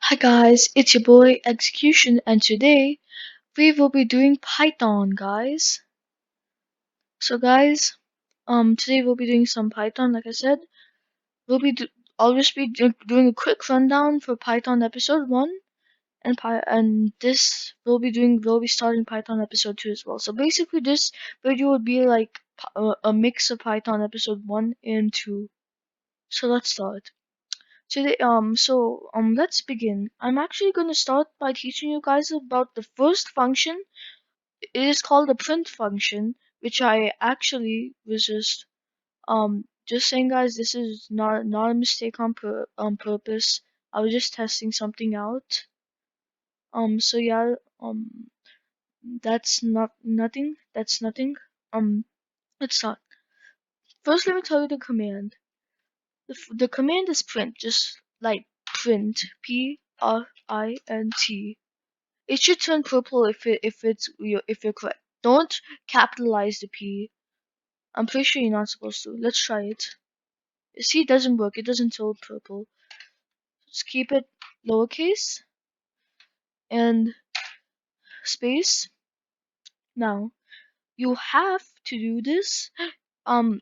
Hi guys, it's your boy Execution and today we will be doing Python guys. So guys, today we'll be doing some Python like I said. I'll just be doing a quick rundown for Python episode 1 and this we'll be starting Python episode 2 as well. So basically this video would be like a mix of Python episode 1 and 2. So let's start. Today, let's begin. I'm actually going to start by teaching you guys about the first function. It is called the print function, which I actually was just saying, guys. This is not a mistake on purpose. I was just testing something out. So yeah, that's nothing. That's nothing. Let's start. First, let me tell you the command. The command is print, just like print, Print. It should turn purple if you're correct. Don't capitalize the P. I'm pretty sure you're not supposed to. Let's try it. See, it doesn't work. It doesn't turn purple. Just keep it lowercase and space. Now you have to do this. Um,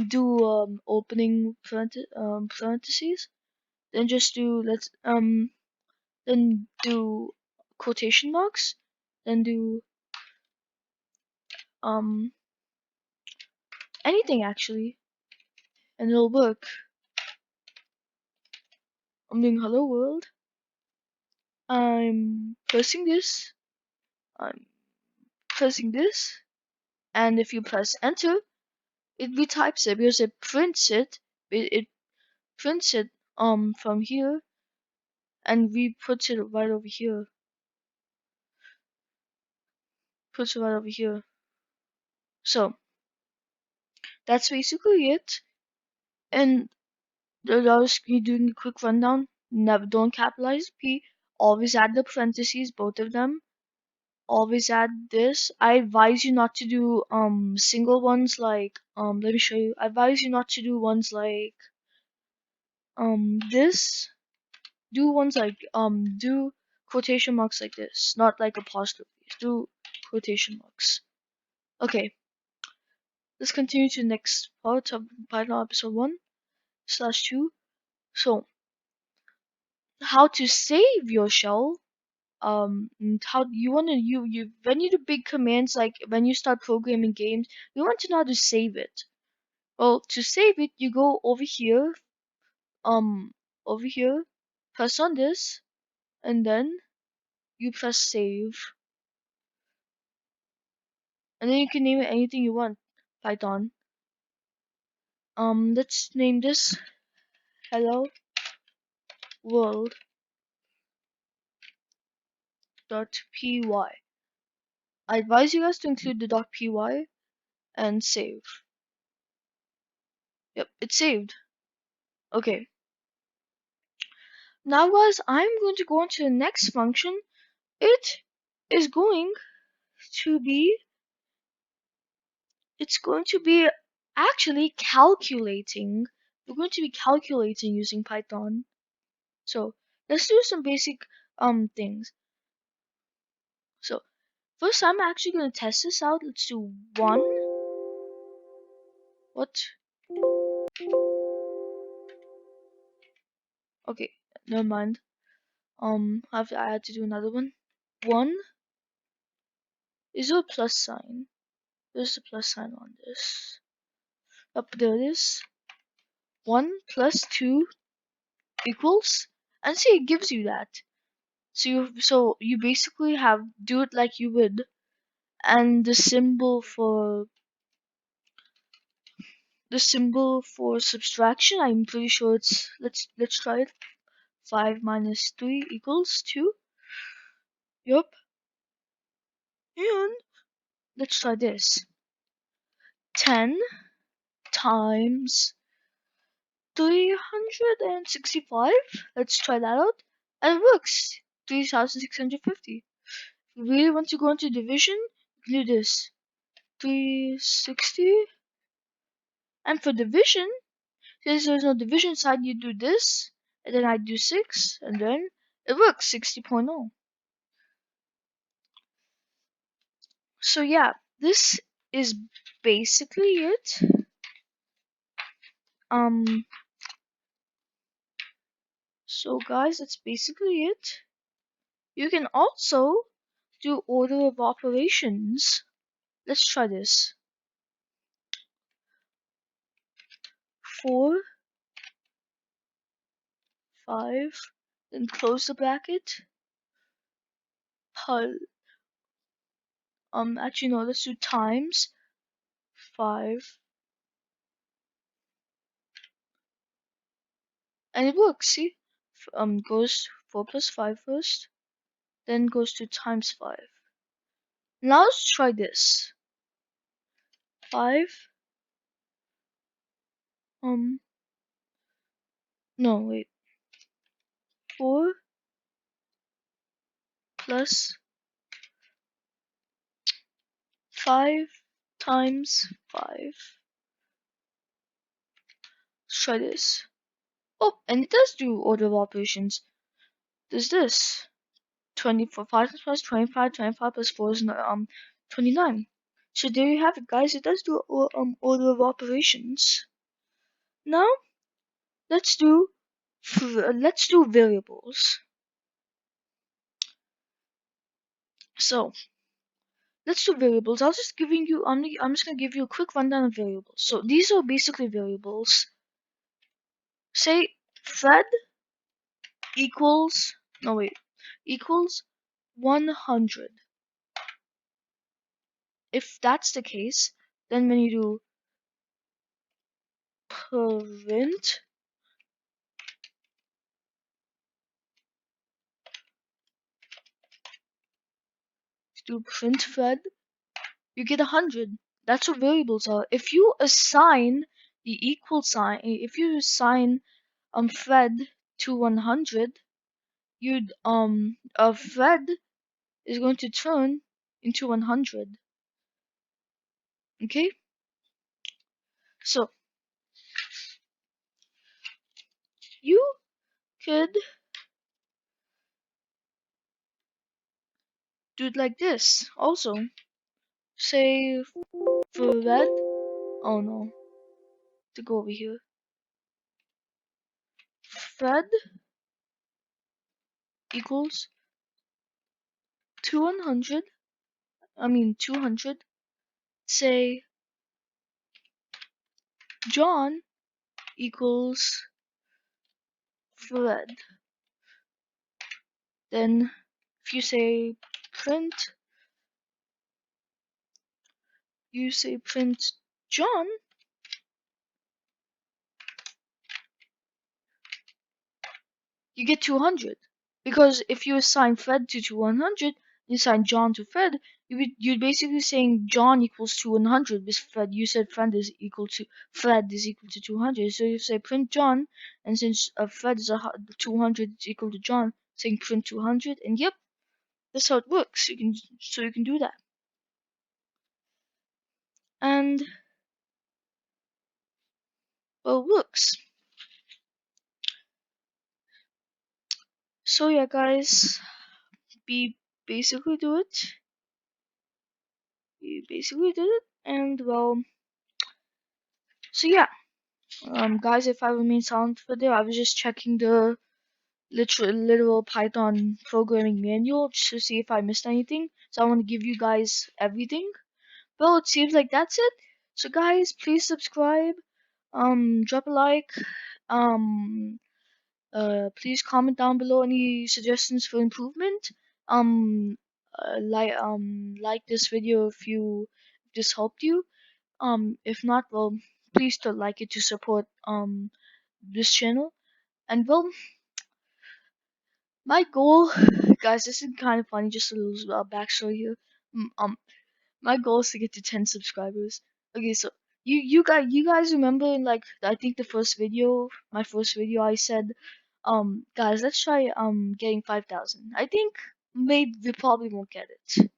do opening parentheses. Then just do then do quotation marks. Then do um anything actually, and it'll work. I'm doing hello world. I'm pressing this. I'm pressing this. And if you press enter, it retypes it because it prints it. It prints it from here and we puts it right over here. Puts it right over here. So that's basically it. And I was doing a quick rundown. Never don't capitalize P. Always add the parentheses, both of them. Always add this. I advise you not to do single ones like let me show you. I advise you not to do ones like this. Do ones like do quotation marks like this, not like apostrophes. Do quotation marks. Okay, let's continue to the next part of Python episode 1/2. So how to save your shell. How you want to you when you do big commands, like when you start programming games, you want to know how to save it. Well, to save it, you go um over here, press on this, and then you press save, and then you can name it anything you want. Python. Let's name this hello world dot py. I advise you guys to include the .py and save. Yep, it's saved. Okay. Now guys, I'm going to go on to the next function. It is going to be it's going to be actually calculating. We're going to be calculating using Python. So let's do some basic things. So first I'm actually going to test this out. Let's do 1. What? Okay, never mind. I had to do another one. 1. Is there a plus sign? There's a plus sign on this. Up there it is. 1 plus 2 equals, and see, it gives you that. So you basically have do it like you would, and the symbol for subtraction, I'm pretty sure it's let's try it. 5 minus 3 equals 2. Yup. And let's try this. 10 times 365. Let's try that out. And it works. 3650. If you really want to go into division, do this. 360. And for division, since there's no division side, you do this. And then I do 6. And then It works 60.0. So yeah, this is basically it. So guys, that's basically it. You can also do order of operations. Let's try this. 4, 5, then close the bracket. Actually no, let's do times 5. And it works, see? Goes 4 plus 5 first, then goes to times 5. Now let's try this. 5, no, wait. 4 plus 5 times 5. Let's try this. Oh, and it does do order of operations. There's this. 24, 5 plus 25, 25 plus 4 is 29. So there you have it, guys. It does do order of operations. Now let's do variables. So let's do variables. I'm just gonna give you a quick rundown of variables. So these are basically variables. Say Fred equals equals 100. If that's the case, then when you do print Fred, you get 100. That's what variables are. If you assign the equal sign, if you assign Fred to 100, you'd Fred is going to turn into 100. Okay? So you could do it like this also. Say Fred, oh no, to go over here. Fred equals 200. 200. Say John equals Fred. Then if you say print, John, you get 200. Because if you assign Fred to 100, you assign John to Fred, you're basically saying John equals to 100 because you said Fred is equal to 200. So you say print John, and since Fred is 200 is equal to John, saying print 200, and yep, that's how it works. You can do that. And well, it works. So yeah, guys, we basically do it. And well, so yeah, guys, if I remain silent for there, I was just checking the literal Python programming manual just to see if I missed anything. So I want to give you guys everything. Well, it seems like that's it. So guys, please subscribe, drop a like, um, please comment down below any suggestions for improvement. Like this video if this helped you. If not, well, please still like it to support this channel. And well, my goal, guys, this is kind of funny. Just a little backstory here. My goal is to get to 10 subscribers. Okay, so you guys remember in like I think my first video, I said, guys, let's try getting 5,000. I think maybe we probably won't get it.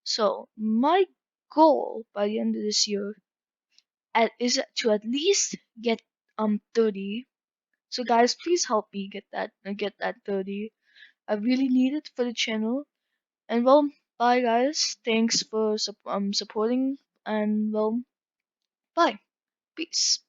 So my goal by the end of this year is to at least get 30. So guys, please help me get that 30. I really need it for the channel. And well, bye guys. Thanks for supporting. And well, bye. Peace.